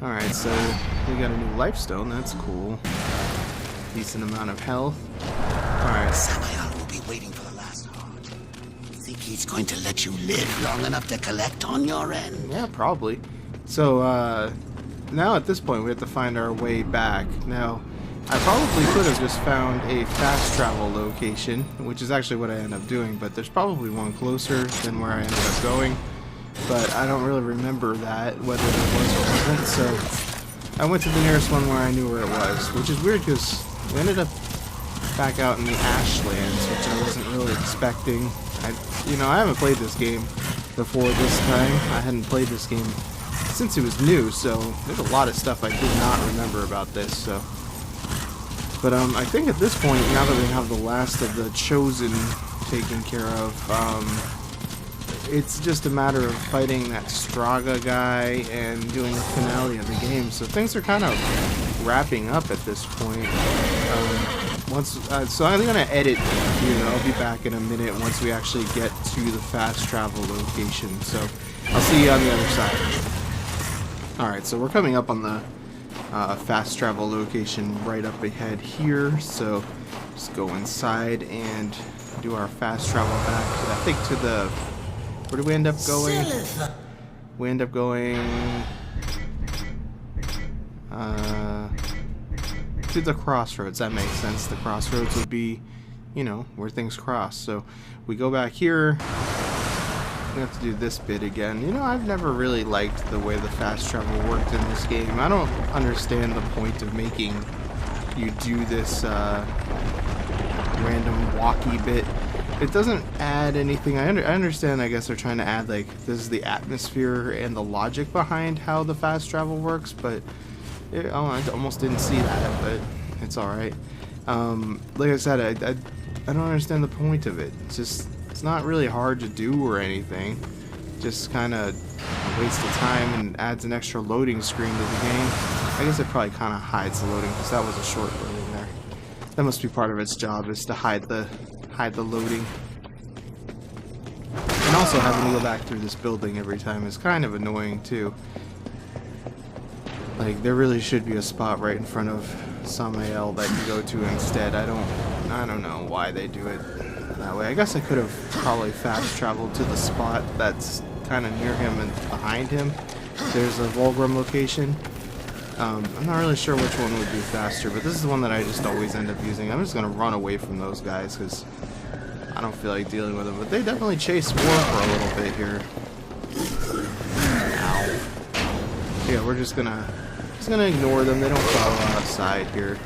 Alright, so we got a new lifestone. That's cool. Decent amount of health. Alright. Samael will be waiting for the last heart. Think he's going to let you live long enough to collect on your end? Yeah, probably. So, now at this point we have to find our way back. Now, I probably could have just found a fast travel location, which is actually what I ended up doing, but there's probably one closer than where I ended up going. But I don't really remember that, whether there was or wasn't, so I went to the nearest one where I knew where it was, which is weird because we ended up back out in the Ashlands, which I wasn't really expecting. I haven't played this game before this time. I hadn't played this game since it was new, so there's a lot of stuff I did not remember about this, so. But I think at this point, now that we have the last of the Chosen taken care of, it's just a matter of fighting that Straga guy and doing the finale of the game. So things are kind of wrapping up at this point. So I'm gonna edit here. I'll be back in a minute once we actually get to the fast travel location. So I'll see you on the other side. Alright, so we're coming up on the fast travel location right up ahead here. So just go inside and do our fast travel back to, I think, to the... Where did we end up going? We end up going to the crossroads. That makes sense. The crossroads would be, where things cross. So we go back here. We have to do this bit again. I've never really liked the way the fast travel worked in this game. I don't understand the point of making you do this random walkie bit. It doesn't add anything. I understand, I guess they're trying to add, like, this is the atmosphere and the logic behind how the fast travel works, but I almost didn't see that, but it's alright. Like I said, I don't understand the point of it. It's not really hard to do or anything. Just kind of a waste of time and adds an extra loading screen to the game. I guess it probably kind of hides the loading, because that was a short loading there. That must be part of its job, is to hide the loading. And also having to go back through this building every time is kind of annoying too. Like, there really should be a spot right in front of Samael that you go to instead. I don't know why they do it that way. I guess I could have probably fast traveled to the spot that's kind of near him and behind him. There's a Volgrim location. I'm not really sure which one would be faster, but this is the one that I just always end up using. I'm just going to run away from those guys because I don't feel like dealing with them. But they definitely chase War for a little bit here. Ow. Yeah, we're just gonna ignore them. They don't follow outside here.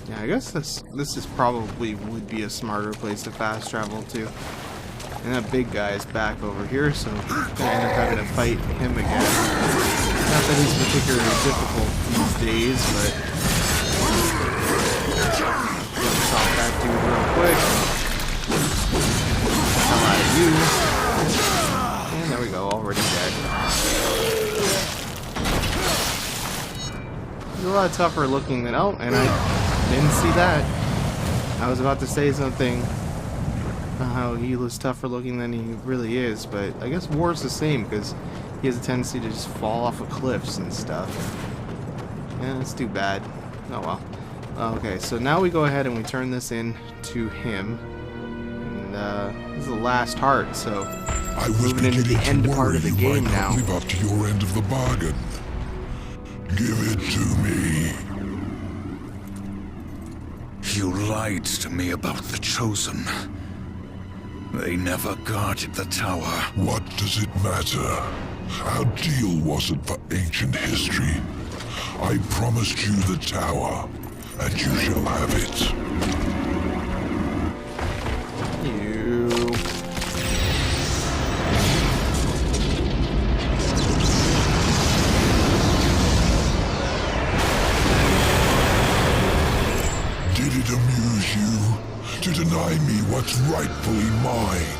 Yeah, I guess this is probably would be a smarter place to fast travel to. And that big guy is back over here, so I'm gonna end up having to fight him again. Not that he's particularly difficult these days, but let's off that dude real quick. Hell out of you. And there we go, already dead. He's a lot tougher looking than... Oh, and I didn't see that. I was about to say something. How he was tougher looking than he really is, but I guess War's the same because he has a tendency to just fall off of cliffs and stuff. Yeah, that's too bad. Oh well. Okay, so now we go ahead and we turn this in to him. And this is the last heart, so we're moving into the end part of the game now. Live up to your end of the bargain. Give it to me. You lied to me about the Chosen. They never guarded the tower. What does it matter? Our deal wasn't for ancient history. I promised you the tower, and you shall have it. You. Did it amuse you to deny me what's rightfully mine?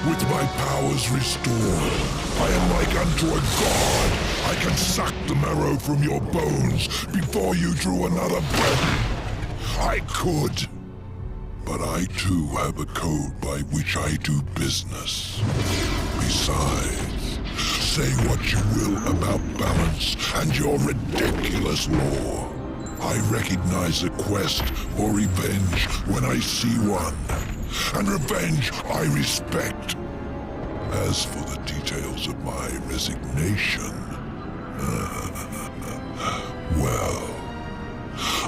With my powers restored, I am like unto a god. I can suck the marrow from your bones before you drew another breath. I could. But I too have a code by which I do business. Besides, Say what you will about balance and your ridiculous lore. I recognize a quest for revenge when I see one. And revenge I respect. As for the details of my resignation, well,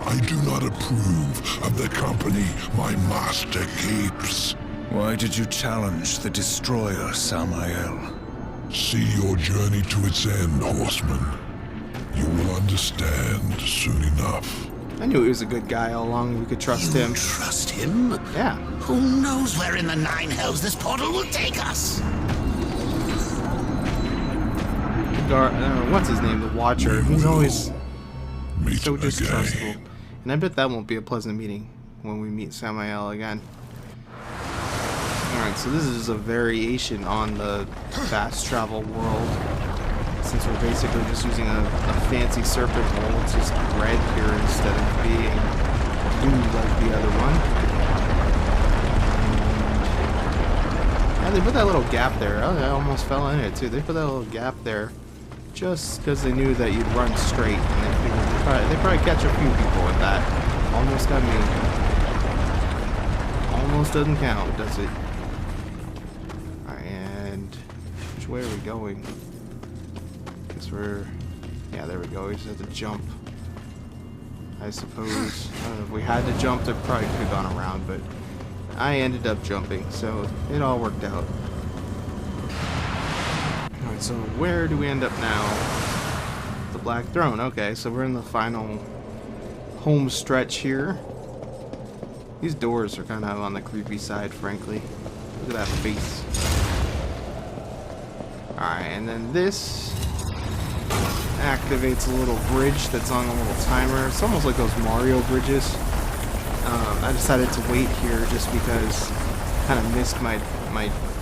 I do not approve of the company my master keeps. Why did you challenge the Destroyer, Samael? See your journey to its end, horseman. You will understand soon enough. I knew he was a good guy all along. We could trust him. Trust him? Yeah. Who knows where in the nine hells this portal will take us? What's his name? The Watcher. He's always Meet so distrustful. again. And I bet that won't be a pleasant meeting when we meet Samael again. Alright, so this is a variation on the fast travel world. Since we're basically just using a fancy serpent hole, it's just red here instead of being blue like the other one. And they put that little gap there. Oh, I almost fell in it too. They put that little gap there just because they knew that you'd run straight, and they figured they'd probably catch a few people with that. Almost got me. Almost doesn't count, does it? Alright, and which way are we going? Guess we're... yeah, there we go. We just have to jump. I suppose. I don't know if we had to jump, it probably could have gone around, but I ended up jumping, so it all worked out. Alright, so where do we end up now? The Black Throne. Okay, so we're in the final home stretch here. These doors are kind of on the creepy side, frankly. Look at that face. Alright, and then this activates a little bridge that's on a little timer. It's almost like those Mario bridges. I decided to wait here just because I kind of missed my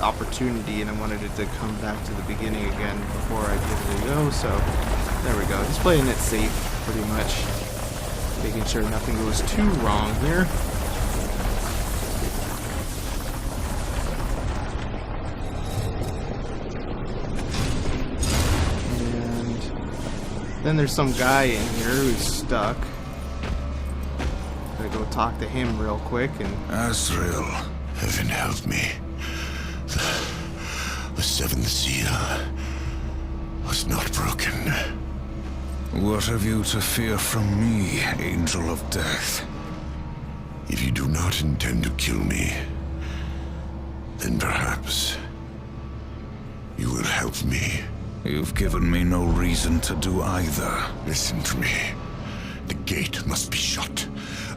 opportunity, and I wanted it to come back to the beginning again before I give it a go. So there we go. Just playing it safe, pretty much, making sure nothing goes too wrong here. And then there's some guy in here who's stuck. Gotta go talk to him real quick and... Azrael. Heaven help me. The seventh seal was not broken. What have you to fear from me, Angel of Death? If you do not intend to kill me, then perhaps you will help me. You've given me no reason to do either. Listen to me. The gate must be shut.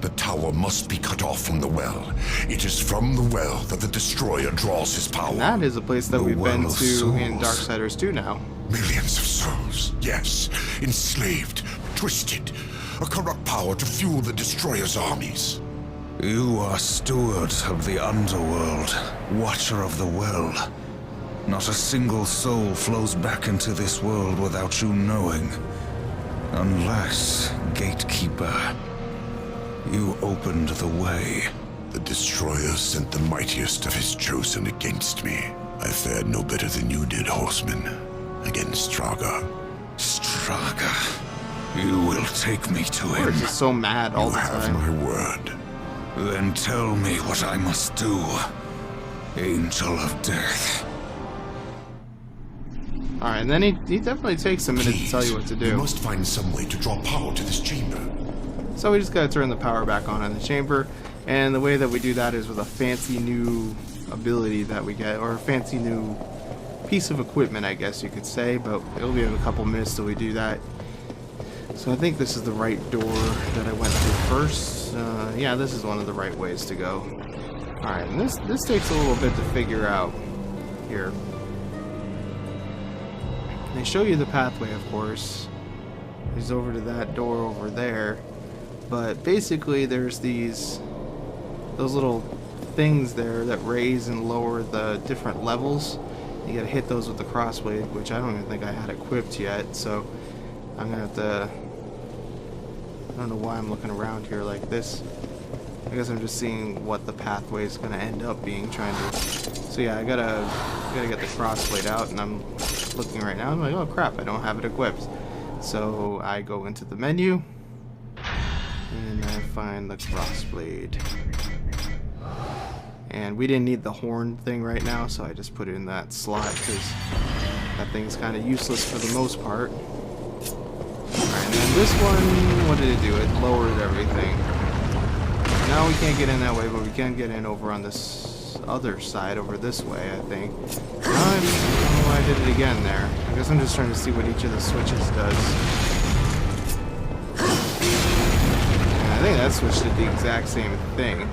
The tower must be cut off from the well. It is from the well that the Destroyer draws his power. And that is a place that The we've been Well of to in Souls. Darksiders 2 now. Millions of souls, yes. Enslaved, twisted. A corrupt power to fuel the Destroyer's armies. You are steward of the underworld, watcher of the well. Not a single soul flows back into this world without you knowing. Unless, gatekeeper, you opened the way. The Destroyer sent the mightiest of his chosen against me. I fared no better than you did, horseman, against Straga. Straga, you will take me to We're him. just so mad all You the have time. my word. Then tell me what I must do, Angel of Death. Alright, and then he definitely takes a minute to tell you what to You do. must find some way to draw power to this chamber. So we just gotta turn the power back on in the chamber, and the way that we do that is with a fancy new ability that we get, or a fancy new piece of equipment, I guess you could say, but it'll be a couple minutes till we do that. So I think this is the right door that I went through first. Yeah, this is one of the right ways to go. Alright, and this takes a little bit to figure out here. They show you the pathway, of course. He's over to that door over there. But basically there's those little things there that raise and lower the different levels. You gotta hit those with the crossblade, which I don't even think I had equipped yet, so I'm gonna have to... I don't know why I'm looking around here like this. I guess I'm just seeing what the pathway is gonna end up being, trying to... So yeah, I gotta get the crossblade out, and I'm looking right now. I'm like, oh crap, I don't have it equipped. So I go into the menu, and I find the crossblade. And we didn't need the horn thing right now, so I just put it in that slot, because that thing's kind of useless for the most part. Alright, and then this one, what did it do? It lowered everything. Now we can't get in that way, but we can get in over on this other side, over this way, I think. I don't know why I did it again there. I guess I'm just trying to see what each of the switches does. And I think that switch did the exact same thing.